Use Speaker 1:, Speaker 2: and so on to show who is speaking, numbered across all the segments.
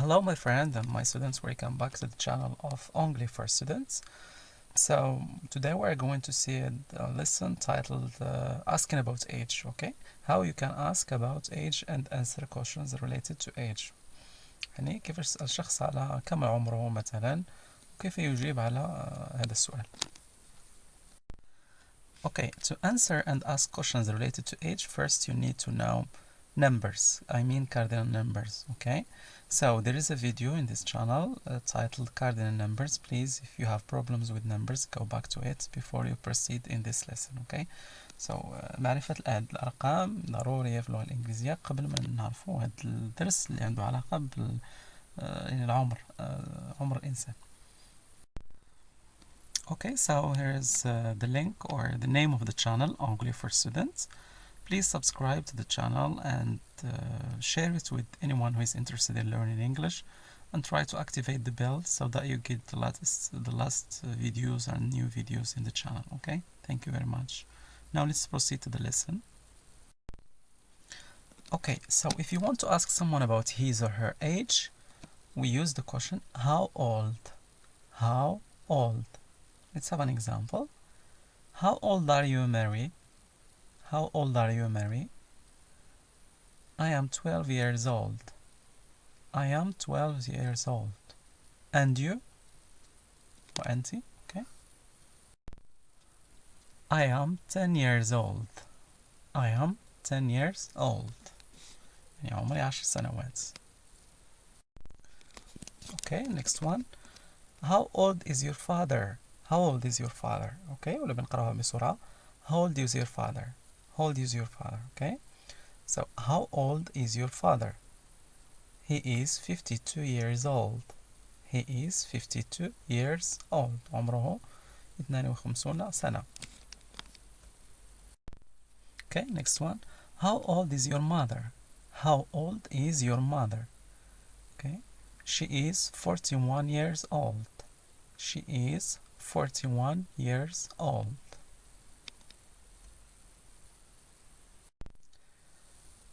Speaker 1: Hello my friends and my students, welcome back to the channel of Anglais for Students. So today we're going to see a lesson titled Asking About Age, okay? How you can ask about age and answer questions related to age. يعني كيف يسأل شخص على كم عمره مثلا وكيف يجيب على هذا السؤال. Okay, to answer and ask questions related to age, first you need to know numbers. I mean cardinal numbers, okay? So there is a video in this channel titled Cardinal Numbers. Please, if you have problems with numbers, go back to it before you proceed in this lesson, okay? So معرفة الأرقام ضرورية في اللغة الإنجليزية قبل ما نعرفوا هذا الدرس اللي عنده علاقة بال العمر عمر الإنسان. Okay, so here's the link or the name of the channel, Anglais for Students. Please subscribe to the channel and share it with anyone who is interested in learning English, and try to activate the bell so that you get the last videos and new videos in the channel. Okay, thank you very much. Now let's proceed to the lesson. Okay, so if you want to ask someone about his or her age, we use the question how old. How old? Let's have an example. How old are you, Mary? How old are you, Mary? I am 12 years old. I am 12 years old. And you? وأنتِ? Okay. I am 10 years old. I am 10 years old. يعني عمري 10 سنوات. Okay, next one. How old is your father? How old is your father? Okay, ولا بنقراها بسرعة. How old is your father? How old is your father? Okay. So, how old is your father? He is 52 years old. He is 52 years old. عمره 52 سنة. Okay, next one. How old is your mother? How old is your mother? Okay. She is 41 years old. She is 41 years old.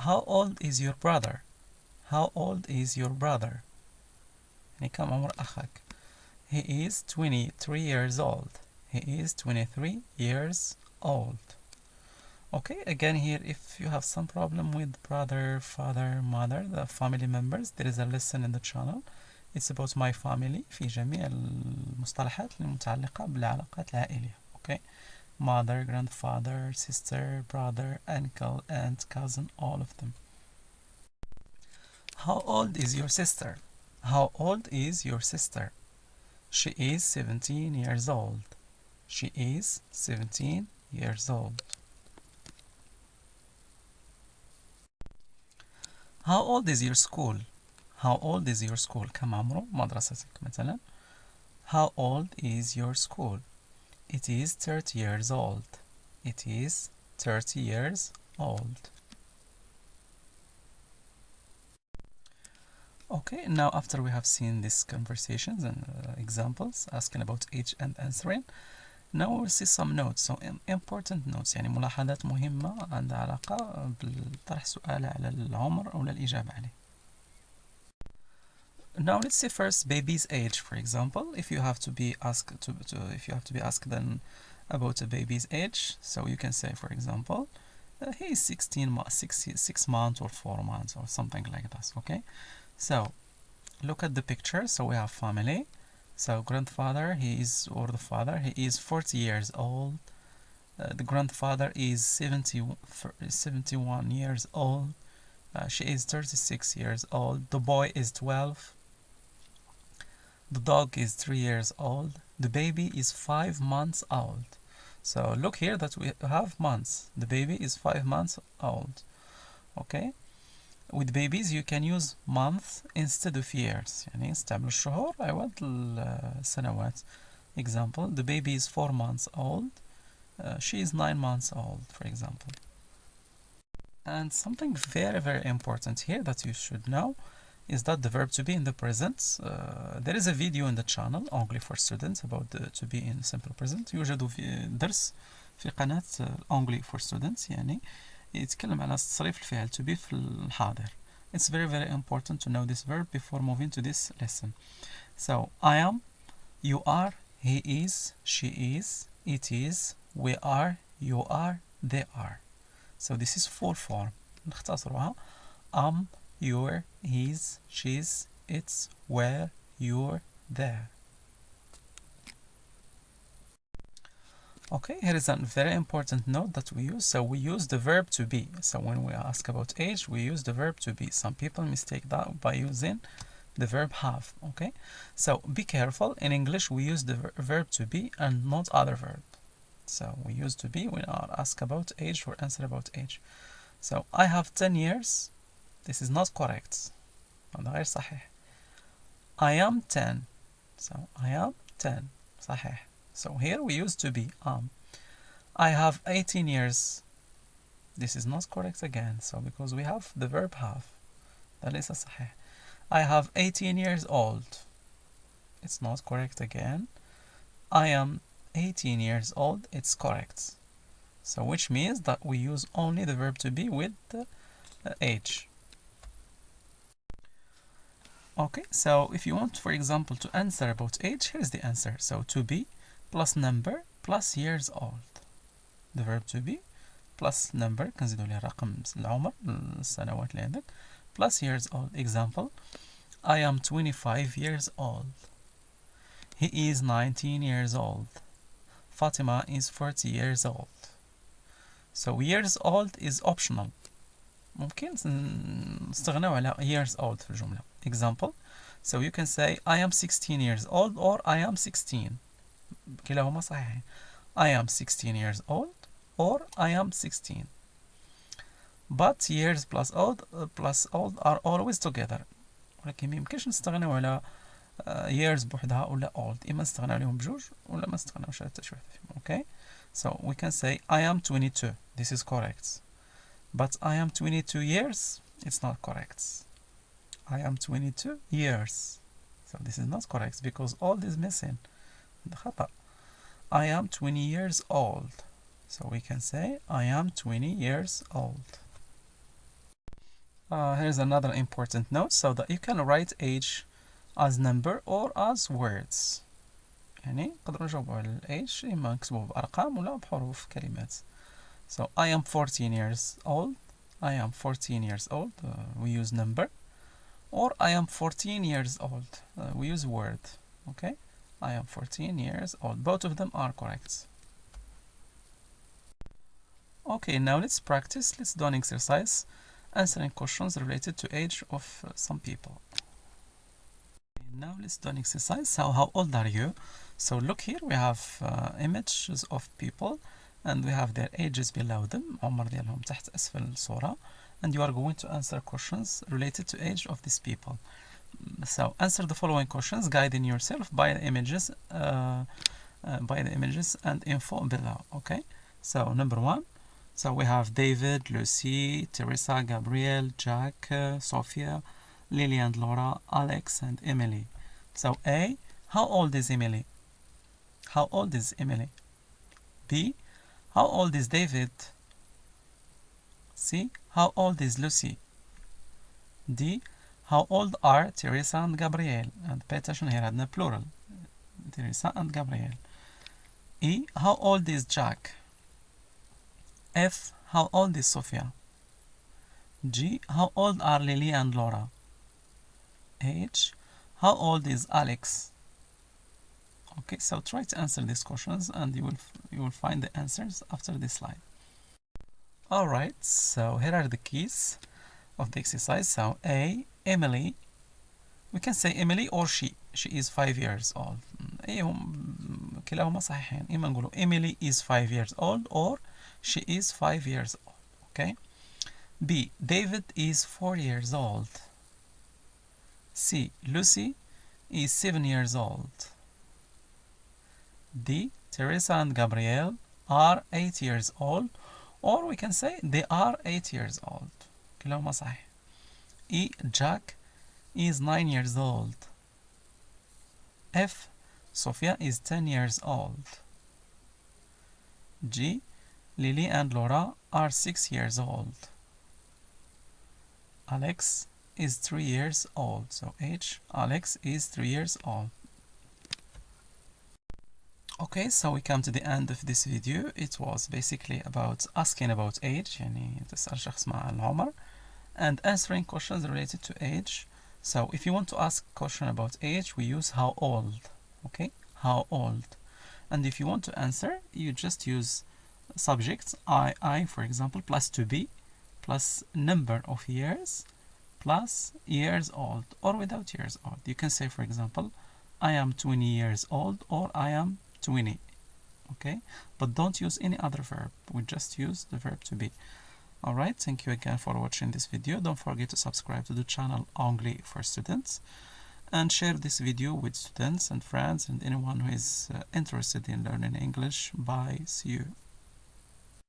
Speaker 1: How old is your brother? How old is your brother? يعني كم عمر أخك? He is 23 years old. He is 23 years old. Okay, again here, if you have some problem with brother, father, mother, the family members, there is a lesson in the channel. It's about my family. في جميع المصطلحات المتعلقة بالعلاقات العائلية. Okay, mother, grandfather, sister, brother, uncle, aunt, cousin, all of them. How old is your sister? How old is your sister? She is 17 years old. She is 17 years old. How old is your school? How old is your school? كم عمره مدرستك مثلا. How old is your school? It is 30 years old. It is 30 years old. Okay, now after we have seen these conversations and examples asking about age and answering, now we'll see some notes. So important notes, يعني ملاحظات مهمة عندها علاقة بطرح سؤال على العمر أو الإجابة عليه. Now let's see first baby's age, for example. If you have to be asked if you have to be asked then about a baby's age, so you can say, for example, he is 6 months or 4 months or something like that. Okay. So look at the picture. So we have family. So grandfather, or the father, he is 40 years old. The grandfather is 71 years old. She is 36 years old. The boy is 12. The dog is 3 years old. The baby is 5 months old. So look here that we have months. The baby is 5 months old. Okay. With babies you can use month instead of years. يعني استعمل الشهور عوض السنوات. Example, the baby is 4 months old. She is 9 months old, for example. And something very, very important here that you should know is that the verb to be in the present. There is a video in the channel Anglais for Students about the to be in simple present. يوجد في درس في قناة Anglais for Students يعني يتكلم على تصريف الفعل to be في الحاضر. It's very, very important to know this verb before moving to this lesson. So, I am, you are, he is, she is, it is, we are, you are, they are. So this is full form. نختصرها am, you're, he's, she's, it's, where, you're, there. Okay, here is a very important note that we use. So we use the verb to be. So when we ask about age, we use the verb to be. Some people mistake that by using the verb have. Okay, so be careful. In English, we use the verb to be and not other verb. So we use to be when I ask about age or answer about age. So I have 10 years. This is not correct. هذا غير صحيح. I am 10. So I am 10. صحيح. So here we use to be am. I have 18 years. This is not correct again. So because we have the verb have. ده ليس صحيح. I have 18 years old. It's not correct again. I am 18 years old. It's correct. So which means that we use only the verb to be with the age. Okay, so if you want, for example, to answer about age, here's the answer. So to be plus number plus years old. The verb to be plus number كنزيدو ليه رقم العمر السنوات اللي عندك plus years old. Example, I am 25 years old. He is 19 years old. Fatima is 40 years old. So years old is optional. ممكن نستغنوا على years old في الجملة. Example, so you can say I am 16 years old or I am 16. كلاهما صحيح. I am 16 years old or I am 16. But years plus old are always together. ولكن ميمكنش نستغنوا على years بوحدها ولا old. إما نستغنوا عليهم بجوج ولا ما نستغناوش على حتى شي وحدة فيهم. Okay? So we can say I am 22. This is correct. But I am 22 years. It's not correct. I am 22 years. So this is not correct because old is missing. خطأ. I am 20 years old. So we can say I am 20 years old. Here's another important note so that you can write age as number or as words. يعني نقدروا نجاوبوا على الage إما نكتبوه بأرقام ولا بحروف كلمات. So I am 14 years old. I am 14 years old. We use number. Or I am 14 years old. We use word. Okay? I am 14 years old. Both of them are correct. Okay, now let's practice. Let's do an exercise answering questions related to age of some people. Now let's do an exercise. So how old are you? So look here, we have images of people and we have their ages below them. عمر ديالهم تحت أسفل الصورة. And you are going to answer questions related to age of these people. So answer the following questions, guiding yourself by the images and info below. Okay. So number one. So we have David, Lucy, Teresa, Gabriel, Jack, Sophia, Lily and Laura, Alex and Emily. So A, how old is Emily? How old is Emily? B, how old is David? C, how old is Lucy? D, how old are Teresa and Gabriel? And pay attention here, عندنا plural. Teresa and Gabriel. E, how old is Jack? F, how old is Sophia? G, how old are Lily and Laura? H, how old is Alex? Okay, so try to answer these questions and you will find the answers after this slide. Alright, so here are the keys of the exercise. So A, Emily. We can say Emily or she. She is 5 years old. كلاهما صحيحين. إما نقولوا Emily is 5 years old or she is 5 years old. Okay. B, David is 4 years old. C, Lucy is 7 years old. D, Teresa and Gabriel are 8 years old. Or we can say they are 8 years old. كلاهما صحيح. E, Jack is 9 years old. F, Sophia is 10 years old. G, Lily and Laura are 6 years old. Alex is 3 years old. So age, Alex is 3 years old. Okay, so we come to the end of this video. It was basically about asking about age, يعني تسأل شخص مع العمر, and answering questions related to age. So if you want to ask a question about age, we use how old. Okay, how old. And if you want to answer, you just use subjects, I for example, plus to be, plus number of years, plus years old, or without years old. You can say, for example, I am 20 years old, or I am 20. Okay, but don't use any other verb. We just use the verb to be. Alright, thank you again for watching this video. Don't forget to subscribe to the channel Anglais for Students, and share this video with students and friends and anyone who is interested in learning English. Bye, see you.